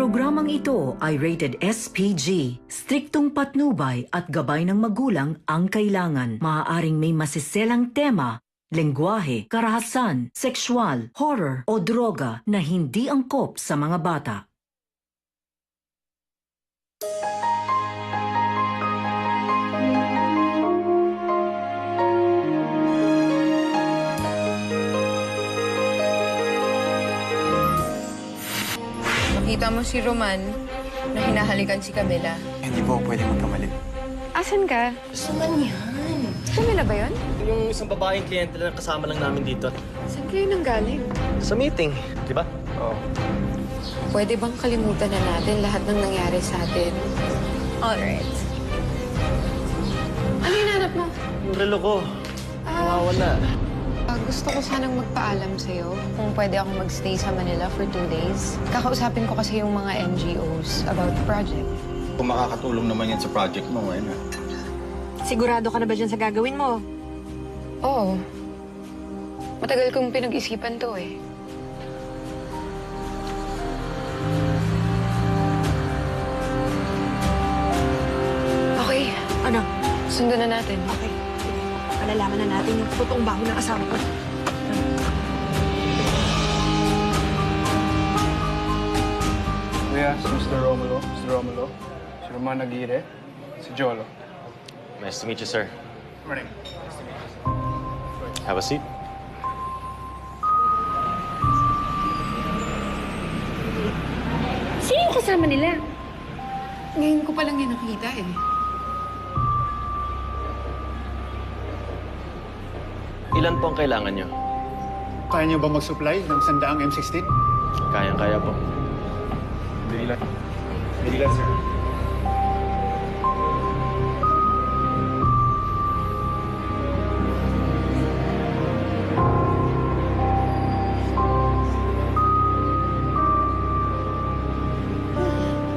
Programang ito ay rated SPG. Striktong patnubay at gabay ng magulang ang kailangan. Maaaring may masiselang tema, lengguwahe, karahasan, sexual, horror o droga na hindi angkop sa mga bata. Nakita mo si Roman na hinahalikan si Camila. Hindi po pwede magkamali. Asan ka? Gusto man yan. Camila ba yun? Yung isang babaeng kliyente lang kasama lang namin dito. Saan kayo nanggaling? Sa meeting, di ba? Oo. Pwede bang kalimutan na natin lahat ng nangyari sa atin? Alright. Ano hinanap mo? Yung relo ko, nawawala. Gusto ko sanang magpaalam sa'yo kung pwede akong magstay sa Manila for 2 days. Kakausapin ko kasi yung mga NGOs about the project. Kung makakatulong naman yan sa project mo, ayun na. Sigurado ka na ba dyan sa gagawin mo? Oo. Matagal kong pinag-isipan to eh. Okay. Ano? Sundan na natin. Okay. Malalaman na natin yung totoong baho ng asawa ko. Kuya, si Mr. Romulo, si Roman Aguirre, si Jolo. Nice to meet you, sir. Morning. Have a seat. Sino yung kasama nila? Ngayon ko pa lang yan nakita eh. Ilan po ang kailangan nyo? Kaya niyo ba mag-supply ng 100 M16? Kayang-kaya po. Hindi lang. Sir.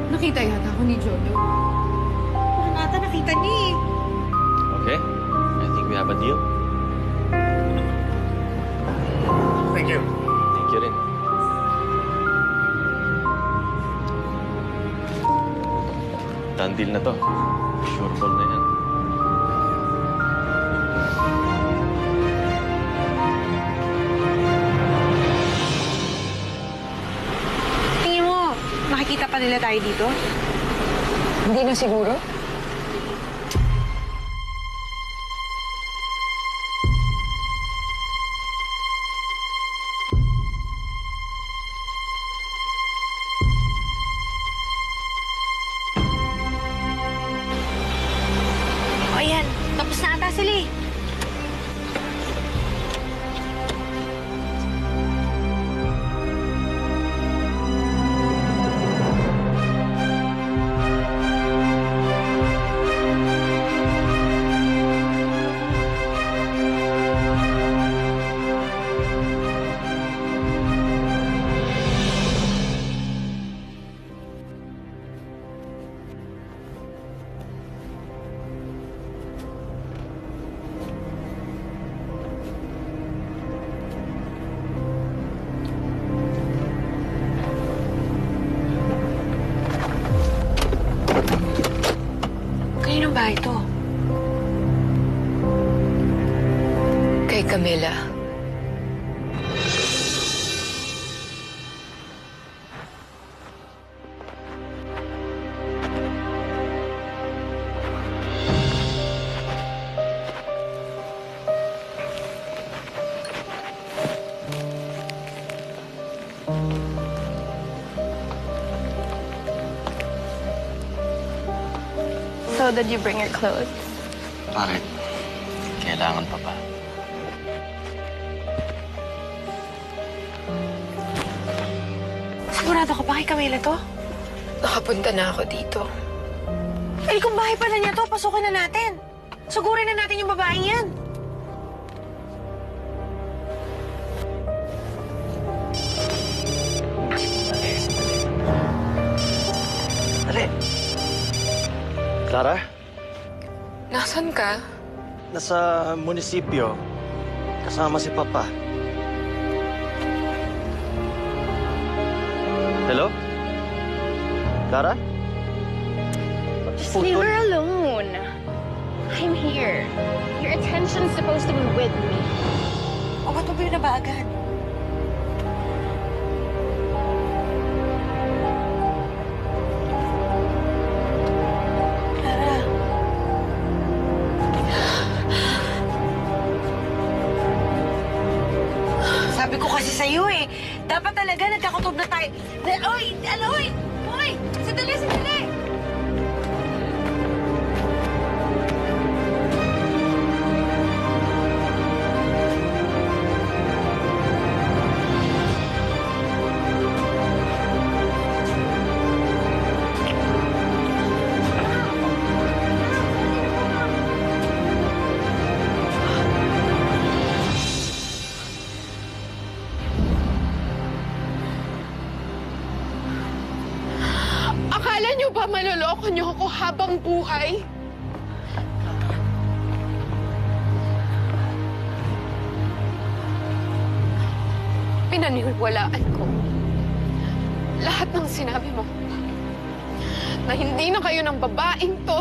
Nakita yata ako ni Jojo. Parang ata nakita niya eh. Okay. I think we have a deal. Thank you. Thank you rin. Done deal na to. Sure call na yan. Tingin mo, makikita pa nila tayo dito? Hindi na siguro? O yan, tapos na ata sila eh. Kaninong bahay to? Kay Camila. So did you bring your clothes? Bakit? Kailangan pa ba? Sigurado ka pa kay Camila to? Nakapunta na ako dito. Eh kung bahay pala niya to, pasukin na natin. Sugurin na natin yung babaeng yan. Dali. Clara, Nasaan ka? nasa munisipyo. Kasama si Papa. Hello? Clara? Just leave her alone. I'm here. Your attention's supposed to be with me. O, ba't mo ba agad? Clara. Sabi ko kasi sa'yo eh. Dapat talaga nagkakutob na tayo. Oy! Oy! Oy! Sandali, sandali! Akala niyo ba manloloko niyo ako habang buhay? Pinaniwalaan ko lahat ng sinabi mo na hindi na kayo ng babaeng to.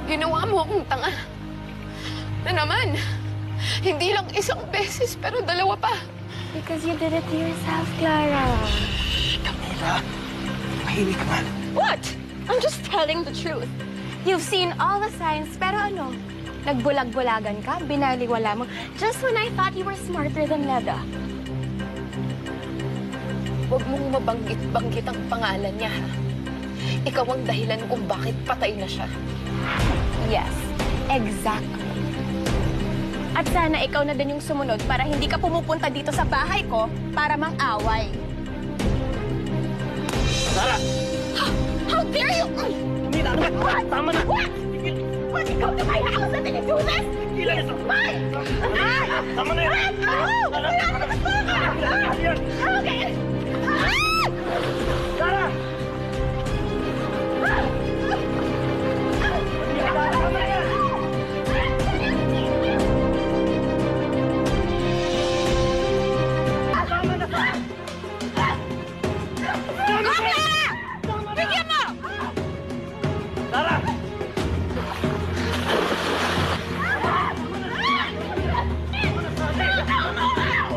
Ginawa mo akong tanga. Na naman, hindi lang isang beses pero dalawa pa. Because you did it to yourself, Clara. Camila, mahimik ka man. What? I'm just telling the truth. You've seen all the signs, pero ano? Nagbulag-bulagan ka, binaliwala mo, just when I thought you were smarter than Leda. Huwag mong mabanggit-banggit ang pangalan niya, ha? Ikaw ang dahilan kung bakit patay na siya. Yes, exactly. At sana ikaw na din yung sumunod para hindi ka pumupunta dito sa bahay ko para mang-away. Clara! How dare you! Camila, ano ba? What? Tama na! What? What? You come to my house and then you do this? Tigilan ito! What? Tama na yan! No! Yan! Okay! Clara! Tama na yan! Tama na! Bigyan mo! Clara!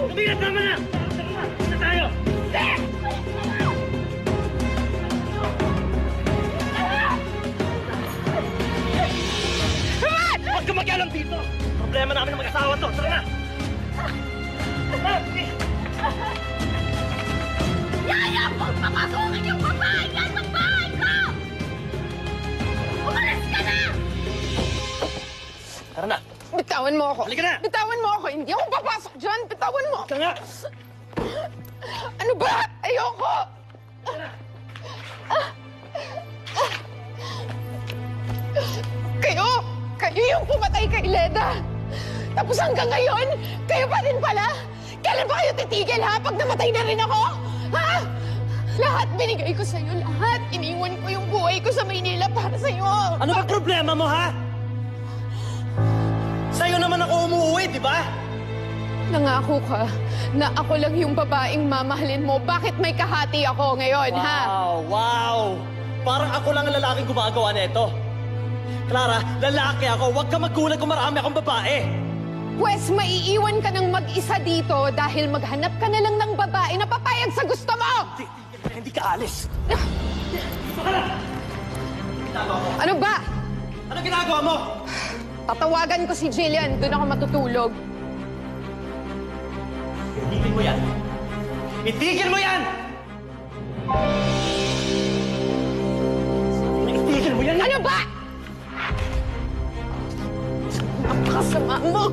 Camila, tama na! Tama na tayo! Huwag ka mag-alam dito! Problema namin ng mag-asawa to! Tara na! Yaya kong papasukin yung babae yan sa bahay ko! Umalis ka na! Tara na! Bitawan mo ako. Halika na! Bitawan mo ako. Hindi ako papasok dyan. Bitawan mo. Tara na! Ano ba? Ayoko! Kayo yung pumatay kay Leda. Tapos hanggang ngayon, kayo pa din pala. Kailan ba kayo titigil, ha? Pag namatay na rin ako? Ha? Lahat binigay ko sa'yo, lahat. Iniwan ko yung buhay ko sa Maynila para sa'yo. Ano ba problema mo, ha? Sa'yo naman ako umuwi, di ba? Nangako ka na ako lang yung babaeng mamahalin mo. Bakit may kahati ako ngayon, ha? Wow! Parang ako lang ang lalaking gumagawa nito. Clara, lalaki ako. Huwag ka magkulag kung marami akong babae. Pwes, maiiwan ka ng mag-isa dito dahil maghanap ka na lang ng babae na papayag sa gusto mo! Hindi ka alis. Ano ba? Ano ginagawa mo? Tatawagan ko si Jillian. Doon ako matutulog. Itigil mo yan. Itigil mo yan! Itigil mo yan! Ano ba? Napakasama mo!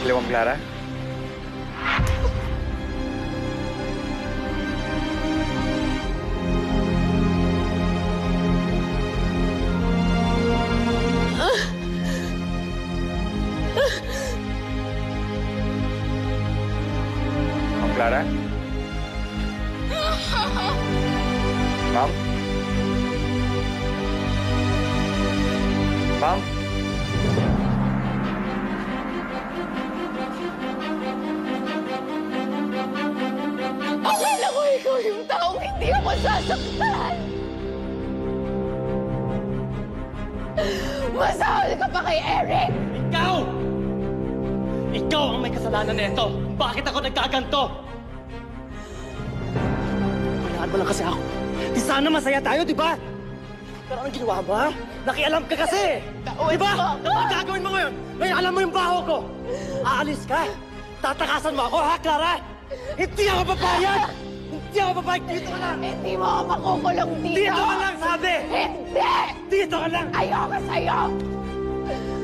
Hello, Ma'am Clara? Ma'am Clara? Ma'am? Ma'am? masasaktan! Masahol ka pa kay Eric! Ikaw! Ikaw ang may kasalanan nito. Bakit ako nagkaganto? Kailangan mo lang kasi ako. Di sana masaya tayo, di ba? Pero anong ginawa mo, ha? Nakialam ka kasi! Di ba? Ang gagawin mo ngayon? Ngayon alam mo yung baho ko! Aalis ka? Tatakasan mo ako, ha, Clara? Hindi ako papayag! Hindi ako papayag! Dito ka lang! Hindi mo ako makukulong dito! Dito ka lang, sabi! Hindi! Dito ka lang! Ayoko sa'yo!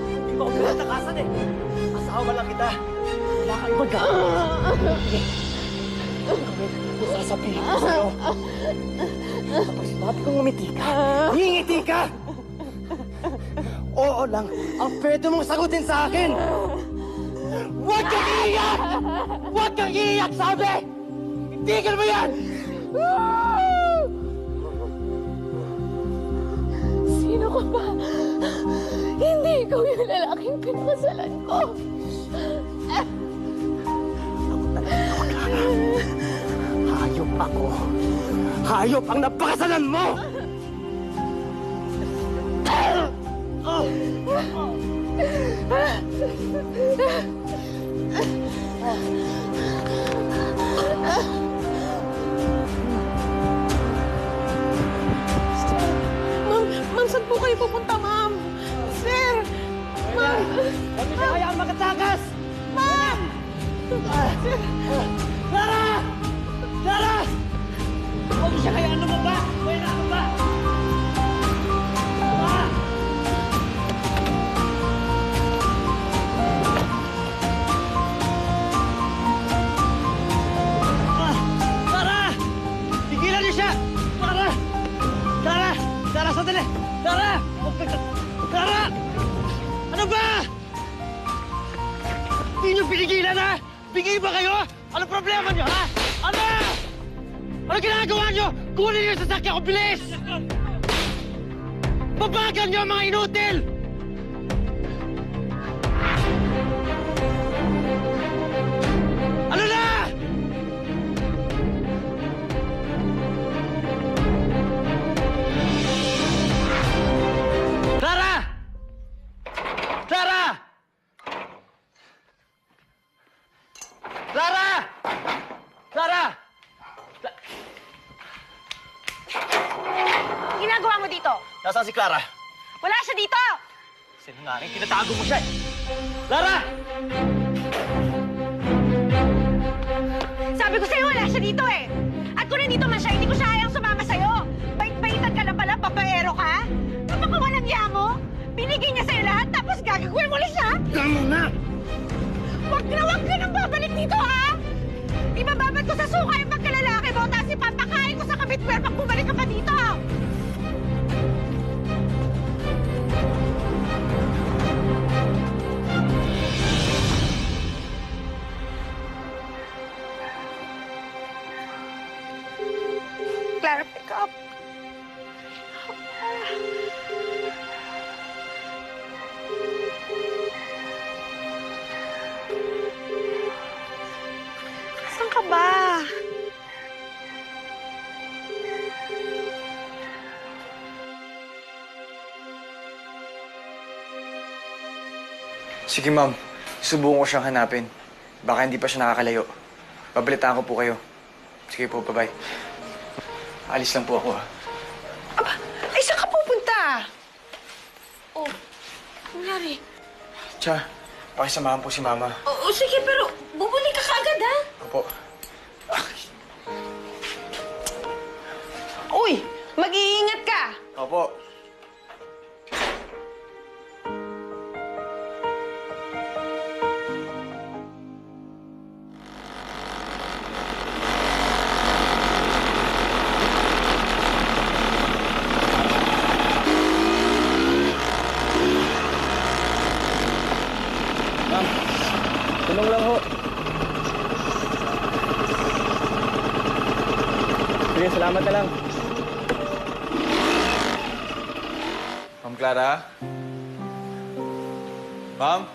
Hindi mo ako pinatakasan eh! Asawa lang kita! Wala kang magagawa! Kung sasabihin ko sa'yo, kapag sinabi kong ngumiti ka, ngingiti ka! Oo lang ang pwede mong sagutin sa akin! Huwag kang iiyak! Huwag kang iiyak, sabi! Itigil mo yan! Sino ka ba? Hindi ikaw yung lalaking pinakasalan ko. Hayop ako! Hayop ang napakasalan mo! Ma'am, saan po kayo pupunta, ma'am? Sir! Ma'am! Huwag mo siya kayaan makatakas! Ma'am! Clara! Clara! Huwag mo siya kayaan lumaba! Huwag na lumaba! Clara! Clara! Tigilan niyo siya! Clara! Clara! Clara, sandali! Clara! Clara! Ano ba? Hindi niyo pinigilan, ha? Bigay ba kayo? Ano problema niyo, ha? Ano? Ano ginagawa niyo? Kunin niyo yung sasakyan ko, bilis! Babagan niyo ang mga inutil! Ano na? Clara! Clara! Clara! Clara! Ginagawa mo dito? Nasaan si Clara? Wala siya dito! Sinungaling, tinatago mo siya eh. Clara! Sabi ko sa'yo, wala siya dito eh! At kung nandito man siya, hindi ko siya hayang sumama sa'yo! Bait-baitan ka na pala, babaero ka? Napakawalang niya mo? Binigay niya sa'yo lahat, tapos gagawin mo lang siya? Tama na! Huwag ka nang babalik dito, ha? Ibababad ko sa suka yung pagkalalaki mo, tapos ipapakain ko sa kabitwer pag bumalik ka pa dito! Clara, pick up. Saan ka ba? Sige, ma'am. Subukan ko siyang hanapin. Baka hindi pa siya nakakalayo. Babalitaan ko po kayo. Sige po, bye-bye. Alis lang po ako, ha. Aba, ay saan ka pupunta? Oh, nangyari? Tsa, pakisamahan po si mama. Oo, sige, pero bubuli ka kaagad, ha? Opo. Uy, mag-iingat ka! Opo. Tulong lang ho. Sige, salamat na lang. Ma'am Clara? Ma'am?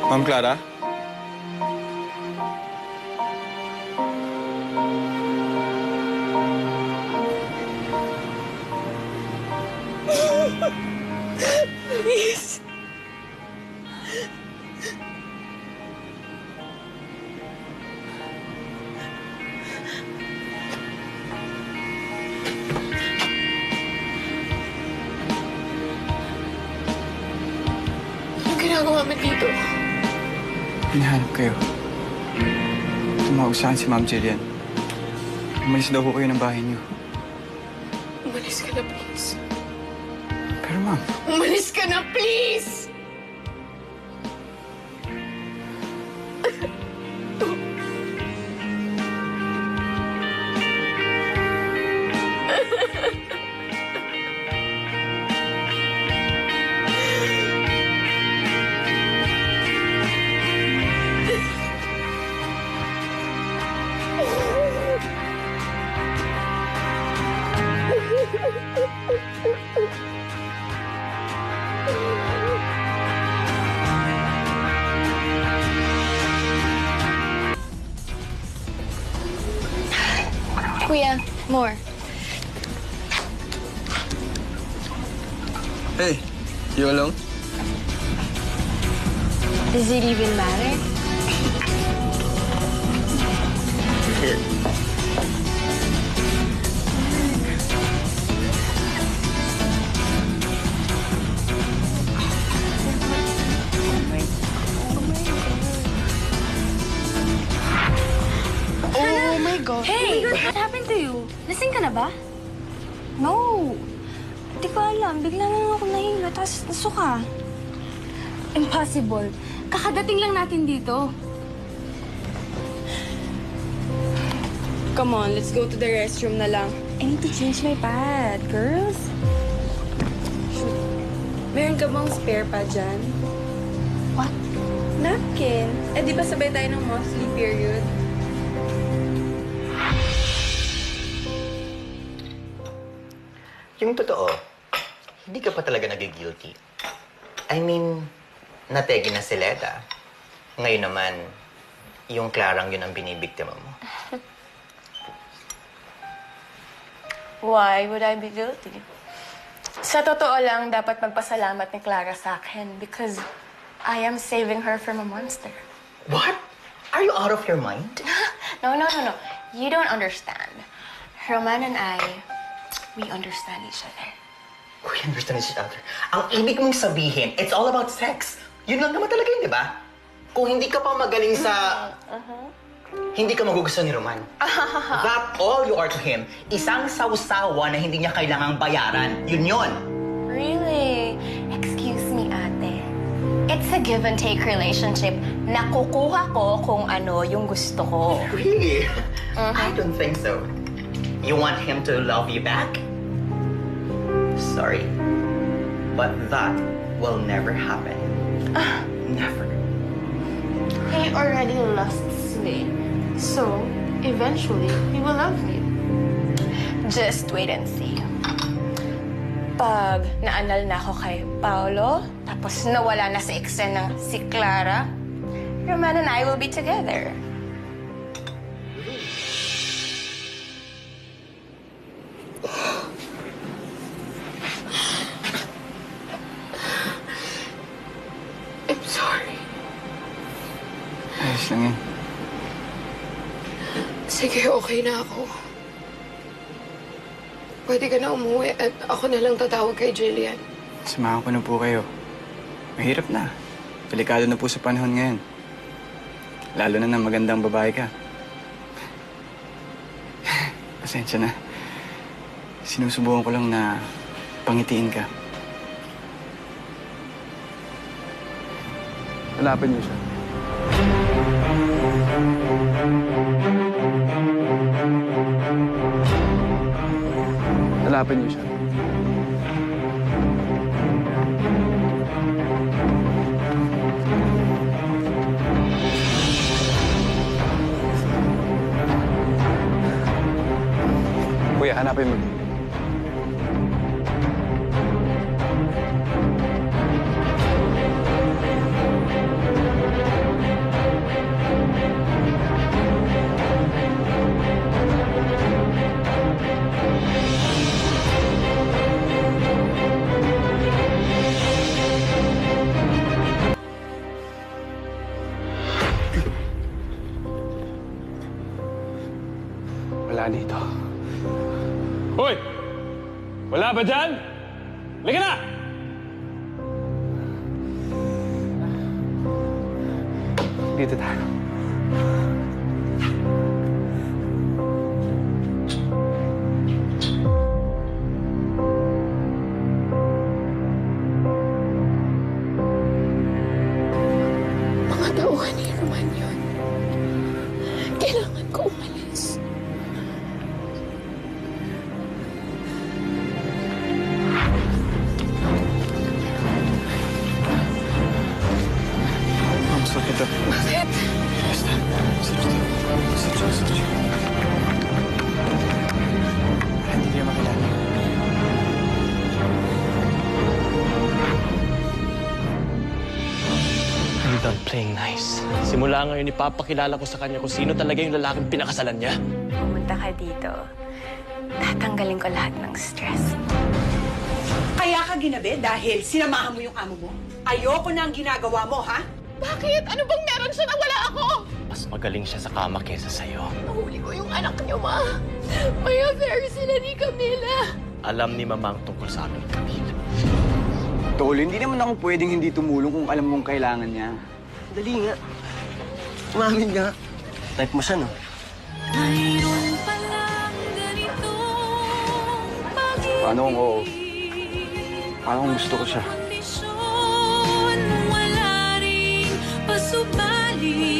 Ma'am Clara? Please. Anong ginagawa mo dito? Hinahanap kayo. Tumawag sa akin si Ma'am Jillian. Umalis daw ho kayo ng bahay niyo. Umalis ka na, please. Pero ma'am, Umalis ka na, please! Kuya, more. hey, you alone? Does it even matter? Here. Oh my God! Hey! What happened to you? Lasing ka na ba? No. Hindi ko alam. Bigla na lang ako nahilo, tapos nasuka. Impossible. Kakadating lang natin dito. Come on, let's go to the restroom na lang. I need to change my pad, girls. Meron ka bang spare pa dyan? What? Napkin. Eh, di ba sabay tayo ng monthly period? Yung totoo, hindi ka pa talaga nagigilty. I mean, nategi na si Leda. Ngayon naman, yung Clarang yun ang binibiktima mo. Why would I be guilty? Sa totoo lang, dapat magpasalamat ni Clara sa akin because I am saving her from a monster. What? Are you out of your mind? No. You don't understand. Roman and I, we understand each other. We understand each other. Ang ibig mong sabihin, it's all about sex. Yun lang naman talaga yun, di ba? Kung hindi ka pa magaling sa... Hindi ka magugustuhan ni Roman. That all you are to him, isang sausawa na hindi niya kailangang bayaran. Yun yun. Really? Excuse me, ate. It's a give and take relationship. Nakukuha ko kung ano yung gusto ko. Really? I don't think so. You want him to love you back? Sorry, but that will never happen. Never. He already loves me. So, eventually, he will love me. Just wait and see. Pag naanal na ako kay Paolo, tapos nawala na sa eksena si Clara, Roman and I will be together. I'm sorry. Ayos lang yan. Sige, okay na ako. Pwede ka na umuwi at ako na lang tatawag kay Jillian. Samahan ko na po kayo. Mahirap na. Delikado na po sa panahon ngayon. Lalo na ng magandang babae ka. Pasensya na. Sinusubukan ko lang na pangitiin ka. Hanapin niyo siya. Hanapin niyo siya. hanapin mo din. Wala dito. Hoy! Wala ba dyan? Halika na! Dito tayo. Mga tauhan ni Roman yun. Kailangan ko umalis. Ma'am, sakit ito. Bakit? Basta. Sergio. Hindi niya makilala. I'm done playing nice. Simula ngayon, ipapakilala ko sa kanya kung sino talaga yung lalaking pinakasalan niya. Pumunta ka dito. Tatanggalin ko lahat ng stress. Kaya ka ginabi dahil sinamahan mo yung amo mo? Ayoko na ang ginagawa mo, ha? Bakit? Ano bang meron siya na wala ako? Mas magaling siya sa kama kesa sa'yo. Nahuli ko yung anak niyo, ma. May affair sila ni Camila. Alam ni Mama ang tungkol sa amin ni Camille. Tol, hindi naman ako pwedeng hindi tumulong kung alam mong kailangan niya. Dali nga. Umamin nga. Type mo siya, no? Paano kung oo? Paano kung gusto ko siya? Wala ring pasubali.